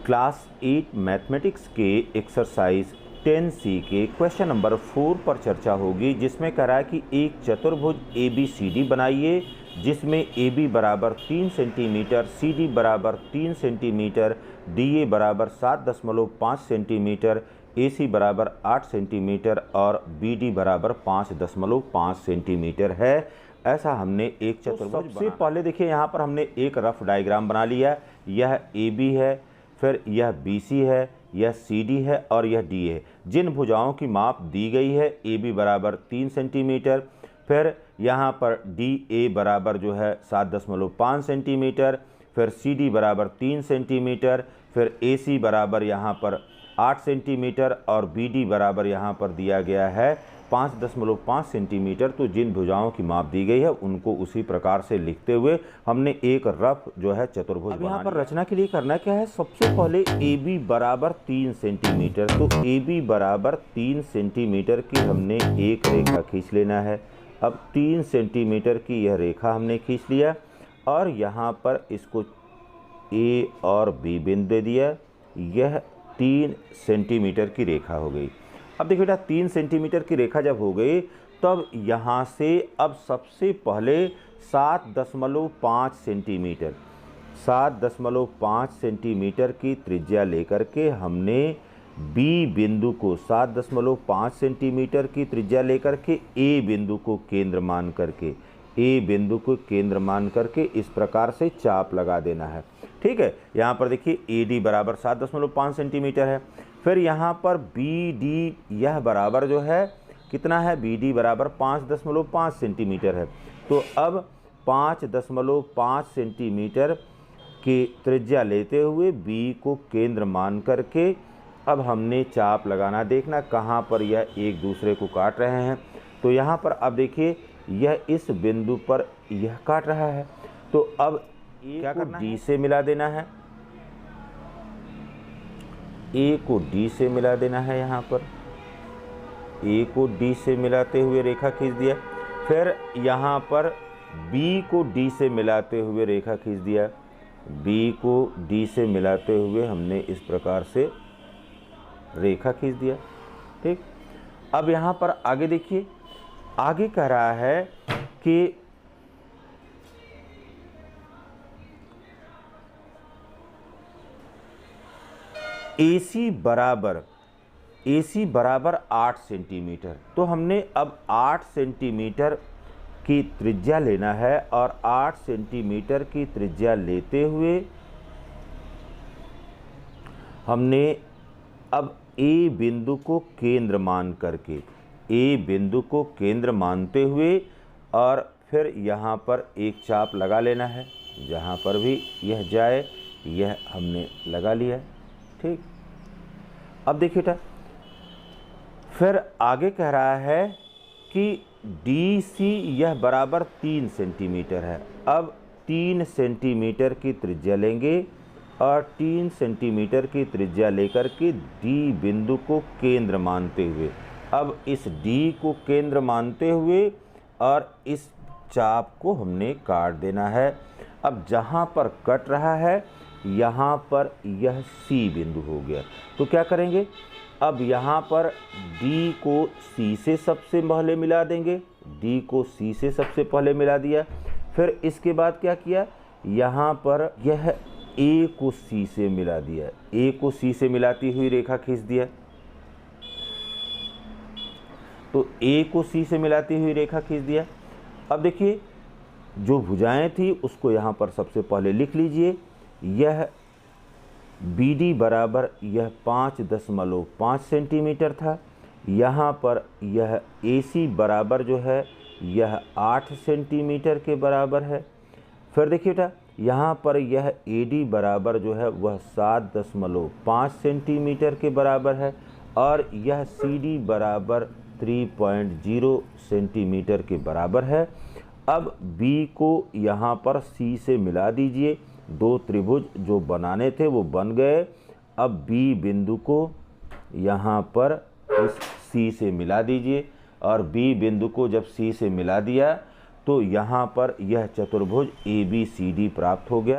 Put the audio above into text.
Class 8 mathematics के exercise 10C के question number 4 पर चर्चा होगी, जिसमें कह रहा है कि एक चतुर्भुज ABCD बनाइए जिसमें AB बराबर 3 सेंटीमीटर, CD बराबर 3 सेंटीमीटर, DA बराबर 7.5 सेंटीमीटर, AC बराबर 8 सेंटीमीटर और BD बराबर 5.5 सेंटीमीटर है। ऐसा हमने एक चतुर्भुज सबसे पहले देखिए यहाँ पर हमने एक रफ डायग्राम बना लिया। यह AB है, फिर यह BC है, यह CD है और यह DA है। जिन भुजाओं की माप दी गई है, AB बराबर 3 सेंटीमीटर, फिर यहाँ पर DA बराबर जो है 7.5 सेंटीमीटर, फिर CD बराबर 3 सेंटीमीटर, फिर AC बराबर यहाँ पर 8 सेंटीमीटर और BD बराबर यहाँ पर दिया गया है 5.5 सेंटीमीटर। तो जिन भुजाओं की माप दी गई है उनको उसी प्रकार से लिखते हुए हमने एक रफ जो है चतुर्भुज बना यहाँ पर रचना के लिए करना क्या है, सबसे पहले AB बराबर 3 सेंटीमीटर, तो AB बराबर 3 सेंटीमीटर की हमने एक रेखा खींच लेना है। अब 3 सेंटीमीटर की यह रेखा हमने खींच लिया और यहाँ पर इसको A और B बिंदु दे दिया। यह 3 सेंटीमीटर की रेखा हो गई। अब देखिए बेटा, 3 सेंटीमीटर की रेखा जब हो गई तब यहाँ से अब सबसे पहले 7.5 सेंटीमीटर 7.5 सेंटीमीटर की त्रिज्या लेकर के हमने B बिंदु को 7.5 सेंटीमीटर की त्रिज्या लेकर के A बिंदु को केंद्र मान करके इस प्रकार से चाप लगा देना है। ठीक है, यहाँ पर देखिए AD बराबर 7.5 सेंटीमीटर है। फिर यहाँ पर BD यह बराबर जो है कितना है, BD बराबर 5.5 सेंटीमीटर है। तो अब 5.5 सेंटीमीटर की त्रिज्या लेते हुए B को केंद्र मान करके अब हमने चाप लगाना। देखना कहाँ पर यह एक दूसरे को काट रहे हैं। तो यहाँ पर अब देखिए यह इस बिंदु पर यह काट रहा है, तो अब क्या करना है, D से मिला देना है। A को D से मिला देना है। यहाँ पर A को D से मिलाते हुए रेखा खींच दिया। फिर यहाँ पर B को D से मिलाते हुए रेखा खींच दिया। B को D से मिलाते हुए हमने इस प्रकार से रेखा खींच दिया। ठीक, अब यहाँ पर आगे देखिए, आगे कह रहा है कि AC बराबर 8 सेंटीमीटर। तो हमने अब 8 सेंटीमीटर की त्रिज्या लेना है और 8 सेंटीमीटर की त्रिज्या लेते हुए हमने अब A बिंदु को केंद्र मानते हुए और फिर यहाँ पर एक चाप लगा लेना है। जहाँ पर भी यह जाए यह हमने लगा लिया। ठीक, अब देखिए बेटा, फिर आगे कह रहा है कि DC यह बराबर 3 सेंटीमीटर है। अब 3 सेंटीमीटर की त्रिज्या लेंगे और 3 सेंटीमीटर की त्रिज्या लेकर के D बिंदु को केंद्र मानते हुए अब इस D को केंद्र मानते हुए और इस चाप को हमने काट देना है। अब जहाँ पर कट रहा है यहाँ पर यह C बिंदु हो गया। तो क्या करेंगे, अब यहाँ पर D को C से सबसे पहले मिला देंगे। D को C से सबसे पहले मिला दिया। फिर इसके बाद क्या किया, यहाँ पर यह A को C से मिला दिया। A को C से मिलाती हुई रेखा खींच दिया। तो A को C से मिलाती हुई रेखा खींच दिया। अब देखिए जो भुजाएं थी उसको यहाँ पर सबसे पहले लिख लीजिए। यह BD बराबर यह 5.5 सेंटीमीटर था। यहाँ पर यह AC बराबर जो है यह 8 सेंटीमीटर के बराबर है। फिर देखिए बेटा, यहाँ पर यह AD बराबर जो है वह 7.5 सेंटीमीटर के बराबर है और यह CD बराबर 3.0 सेंटीमीटर के बराबर है। अब B को यहाँ पर C से मिला दीजिए। दो त्रिभुज जो बनाने थे वो बन गए। अब B बिंदु को यहाँ पर इस C से मिला दीजिए और B बिंदु को जब C से मिला दिया तो यहाँ पर यह चतुर्भुज ABCD प्राप्त हो गया।